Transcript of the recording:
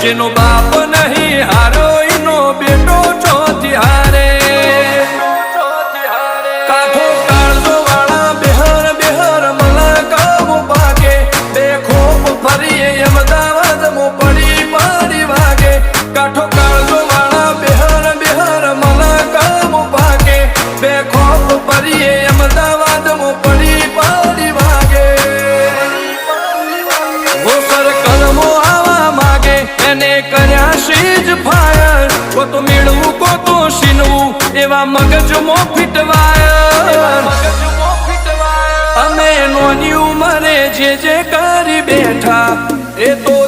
જેનો બાપ નહીં હારો એનો બેટો ચોથી હારે કાઠો કાળજો વાળા બેહર બેહર મલકાવો પાકે બે ખોપ ફરીએ અમદાવાદ મો પડી પડી વાગે કાઠો કાળજો વાળા બેહર બેહર મલકાવો પાકે બે ખોપ ફરીએ અમદાવાદ મો પડી પડી વાગે વો સર્કલમો આવા માગે એને કર્યા શીજ ફાયર કો તો મેળવું કો તો શીનવું એવા મગજમાં ફિટવાયર અમે નોની ઉંમરે જે કરી બેઠા એ તો